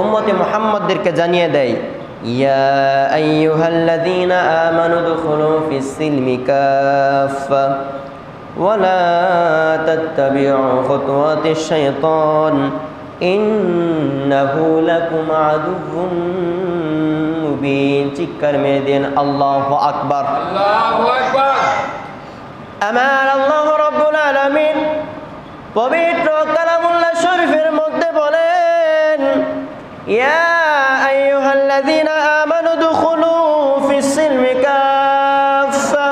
উম্মতে মুহাম্মদদেরকে জানিয়ে দেয়, ইয়া আইয়ুহাল্লাযীনা আমানু দুখুলু ফিস-সিলমি কাফা ওয়া লা তাত্তাবিউ খুতুওয়াতিশ শাইতান ইন্নাহু লাকুম আদুউম মুবিন। চিৎকার মেরে দেন আল্লাহু আকবার, আল্লাহু আকবার। আমার আল্লাহ রাব্বুল আলামিন পবিত্র কালামুল্লাহ শরীফের মধ্যে বলেন, ইয়া আইয়ুহাল্লাযীনা আমানু দুখুলু ফিস-সিলমি কাফা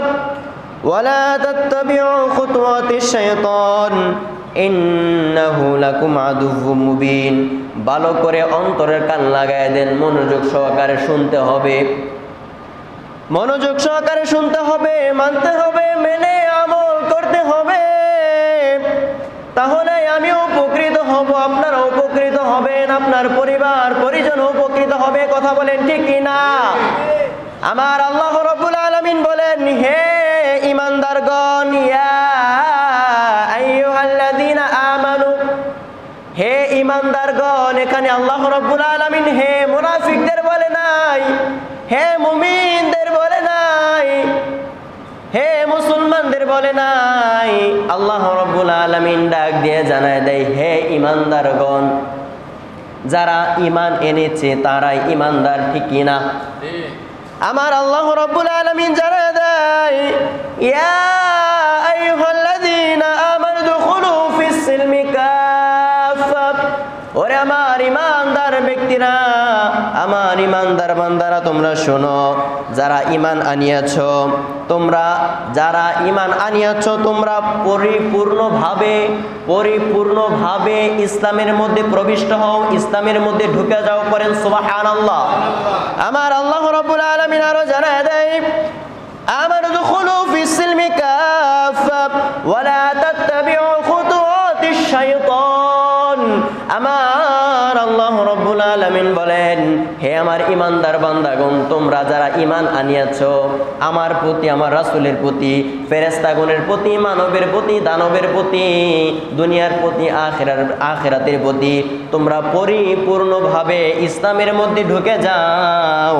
ওয়া লা তাত্তাবিউ খুতুওয়াতিশ শাইতান ইন্নাহু লাকুম আদুউম মুবিন। ভালো করে অন্তরের কান লাগায় দেন, মনোযোগ সহকারে শুনতে হবে, মনোযোগ সহকারে শুনতে হবে, মানতে হবে, মেনে আমল করতে হবে। তাহলে আমি উপকৃত হব, আপনারা উপকৃত হবেন, আপনার পরিবার পরিজন উপকৃত হবে। কথা বলেন ঠিক কি না? আমার আল্লাহ রাব্বুল আলামিন বলেন, হে ঈমানদারগণ, ইয়া আইয়ুহাল্লাযীনা আমানু, হে ঈমানদারগণ। এখানে আল্লাহ রাব্বুল আলামিন হে মুনাফিকদের বলে নাই, হে মুমিনদের বলে নাই, হে মুসলমানদের বলে নাই। আল্লাহ রাব্বুল আলামিন ডাক দিয়ে জানায় দেয়, হে ঈমানদারগণ। যারা ঈমান এনেছে তারাই ঈমানদার, ঠিক কি না? আমার আল্লাহ রাব্বুল আলামিন জানায় দেয়, ইয়া আইয়ুহাল্লাযীনা আমানু দুখুলু ফিস-সিলমি কাফা। ওরে আমার ঈমানদার ব্যক্তিরা, আমার ঈমানদার বান্দারা, তোমরা শোনো। যারা ঈমান আনিয়াছো, তোমরা যারা ঈমান আনিয়াছো, তোমরা পরিপূর্ণভাবে ইসলামের মধ্যে প্রবিষ্ট হও, ইসলামের মধ্যে ঢুকে যাও। করেন সুবহানাল্লাহ। আমার আল্লাহ রাব্বুল আলামিন আরো জানায় দেয়, আমানু দুখুলু ফিস-সিলমি কাফা ওয়া লা তাত্তাবিউ খুতুওয়াতিশ শাইতান। আমার আল্লাহ রাব্বুল আলামিন বলেন, হে আমার ঈমানদার বান্দাগণ, তোমরা যারা ঈমান আনিয়াছো আমার প্রতি, আমার রাসূলের প্রতি, ফেরেশতাগণের প্রতি, মানবের প্রতি, দানবের প্রতি, দুনিয়ার প্রতি, আখিরাতের প্রতি, তোমরা পরিপূর্ণভাবে ইসলামের মধ্যে ঢুকে যাও।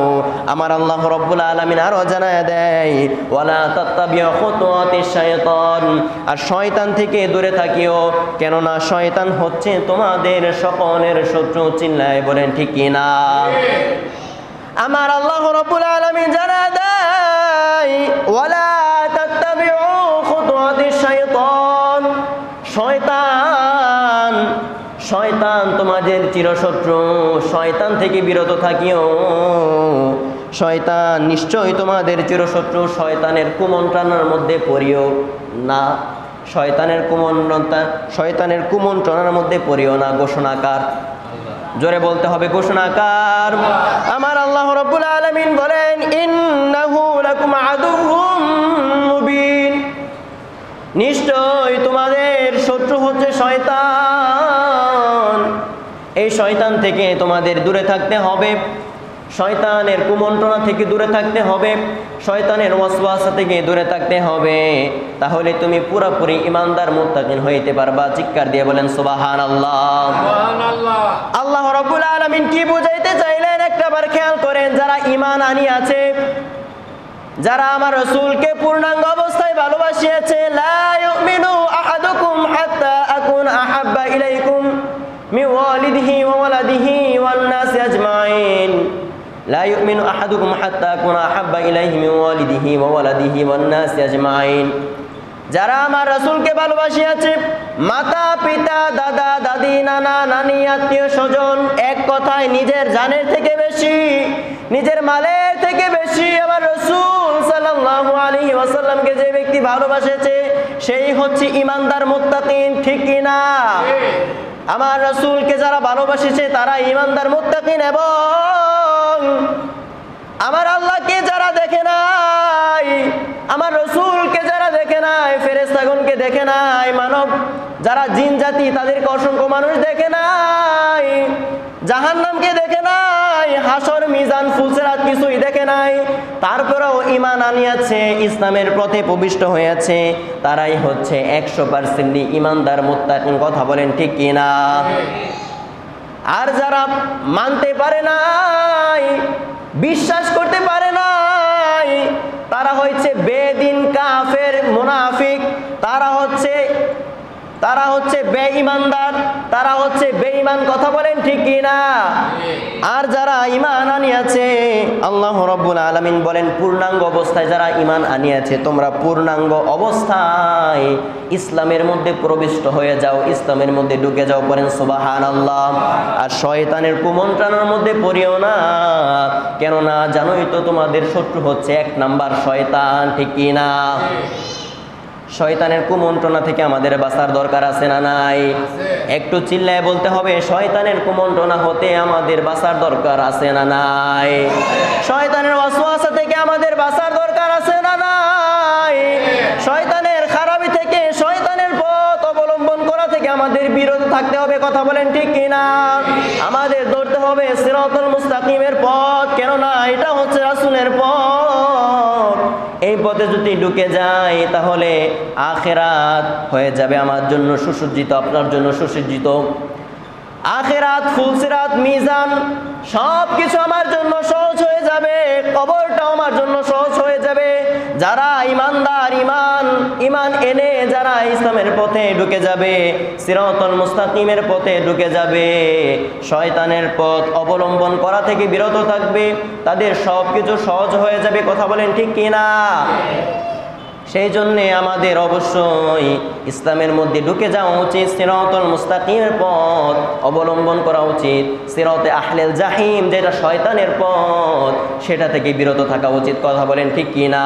আমার আল্লাহ রাব্বুল আলামিন আরো জানায় দেয়, ওয়ালা তাত্তাবিউ খুতুওয়াতিশ শাইতান। আর শয়তান থেকে দূরে থাকিও, কেননা শয়তান হচ্ছে তোমাদের সকলের শত্রু। চিল্লায় বলেন ঠিক কি না? আমার আল্লাহ রাব্বুল আলামিন জানায় দেয়, ওয়ালা তাত্তাবিউ খুতুওয়াতিশ শাইতান। শয়তান তোমাদের চিরশত্রু, শয়তান থেকে বিরত থাকিও। শয়তান নিশ্চয়ই তোমাদের চিরশত্রু, শয়তানের কুমন্ত্রণার মধ্যে পড়িও না। শয়তানের কুমন্ত্রণার মধ্যে পড়িও না। ঘোষণাকার, জোরে বলতে হবে, ঘোষণাকার। আমার আল্লাহ রাব্বুল আলামিন বলেন, ইন্নাহু লাকুম আদুউম মুবিন। নিশ্চয় তোমাদের শত্রু হচ্ছে শয়তান। এই শয়তান থেকে তোমাদের দূরে থাকতে হবে, শয়তানের কুমন্ত্রণা থেকে দূরে থাকতে হবে, শয়তানের ওয়াসওয়াসা থেকে দূরে থাকতে হবে। তাহলে তুমি পুরোপুরি ঈমানদার মুত্তাকিন হইতে পারবা। চিৎকার দিয়ে বলেন সুবহানাল্লাহ। সুবহানাল্লাহ। আল্লাহ রাব্বুল আলামিন কি বুঝাইতে চাইলেন একটাবার খেয়াল করেন। যারা ঈমান আনিয়াছে, যারা আমার রাসূলকে পূর্ণাঙ্গ অবস্থায় ভালোবাসিয়েছে, লা ইউমিনু আহাদুকুম হাত্তা আকুন আহাব্বা ইলাইকুম মিন ওয়ালিদিহি ওয়া ওয়ালাদিহি ওয়ান নাসি আজমাইন। লা ইউমিনু আহাদুকুম হাত্তা আকুনা আহাব্বা ইলাইহি মিন ওয়ালিদিহি ওয়া ওয়ালাদিহি ওয়ান নাসি আজমাইন। যারা আমার রাসূলকে ভালোবাসিয়াছে, মাতা পিতা, দাদা দাদি, নানা নানি, আত্মীয় স্বজন, এক কথায় নিজের জানের থেকে বেশি, নিজের মালের থেকে বেশি আমার রাসূল সাল্লাল্লাহু আলাইহি ওয়াসাল্লামকে যে ব্যক্তি ভালোবাসেছে, সেই হচ্ছে ঈমানদার মুত্তাকিন, ঠিক কি না? আমার রাসূলকে যারা ভালোবাসেছে তারা ঈমানদার মুত্তাকিন। এবং আমার আল্লাহকে যারা দেখে নাই, আমার রাসূলকে যারা দেখে নাই, ফেরেশতাগণকে দেখে নাই, মানব যারা জিন জাতি তাদেরকে অসংখ্য মানুষ দেখে নাই, জাহান্নামকে দেখে নাই, হাসর মিজান ফুলসিরাত কিছুই দেখে নাই, তারপরেও ঈমান আনিয়াছে, ইসলামের পথে প্রবিষ্ট হয়েছে, তারাই হচ্ছে 100% ঈমানদার মুত্তাকিন। কথা বলেন ঠিক কি না? আর যারা মানতে পারে নাই, বিশ্বাস করতে পারে নাই, তারা হচ্ছে বেদিন, কাফের, মুনাফিক, তারা হচ্ছে বেঈমানদার, তারা হচ্ছে বেঈমান। কথা বলেন ঠিক কি না? আর যারা ঈমান আনিয়াছে, আল্লাহ রাব্বুল আলামিন বলেন পূর্ণাঙ্গ অবস্থায় যারা ঈমান আনিয়াছে, তোমরা পূর্ণাঙ্গ অবস্থায় ইসলামের মধ্যে প্রবিষ্ট হয়ে যাও, ইসলামের মধ্যে ঢুকে যাও। পড়েন সুবহানাল্লাহ। আর শয়তানের কুমন্ত্রণার মধ্যে পড়িও না, কেননা জানোই তো তোমাদের শত্রু হচ্ছে 1 নাম্বার শয়তান, ঠিক কি না? শয়তানের কুমন্ত্রণা থেকে আমাদের বাঁচার দরকার আছে না নাই? একটু চিল্লায় বলতে হবে, শয়তানের কুমন্ত্রণা হতে আমাদের বাঁচার দরকার আছে না নাই? শয়তানের ওয়াসওয়াসা থেকে আমাদের বাঁচার দরকার আছে না নাই? শয়তানের খারাপি থেকে, শয়তানের পথ অবলম্বন করা থেকে আমাদের বিরত থাকতে হবে। কথা বলেন ঠিক কিনা? আমাদের ধরতে হবে সিরাতুল মুস্তাকিমের পথ, কেননা এটা হচ্ছে রাসূলের পথ। এই পথে যদি ঢুকে যাই তাহলে আখিরাত হয়ে যাবে আমার জন্য সুসজ্জিত, আপনার জন্য সুসজ্জিত। আখিরাত, ফুলসিরাত, মিজান সব কিছু আমার জন্য সহজ হয়ে যাবে, কবরটাও আমার জন্য সহজ হয়ে যাবে। যারা ইমানদার, ইমান এনে যারা ইসলামের পথে ঢুকে যাবে, সিরাতুল মুস্তাকিমের পথে ঢুকে যাবে, শয়তানের পথ অবলম্বন করা থেকে বিরত থাকবে, তাদের সব কিছু সহজ হয়ে যাবে। কথা বলেন ঠিক কিনা? সেই জন্যে আমাদের অবশ্যই ইসলামের মধ্যে ঢুকে যাওয়া উচিত, সিরাতুল মুস্তাকিমের পথ অবলম্বন করা উচিত। সিরাতে আহলেল জাহিম, যেটা শয়তানের পথ, সেটা থেকে বিরত থাকা উচিত। কথা বলেন ঠিক কিনা?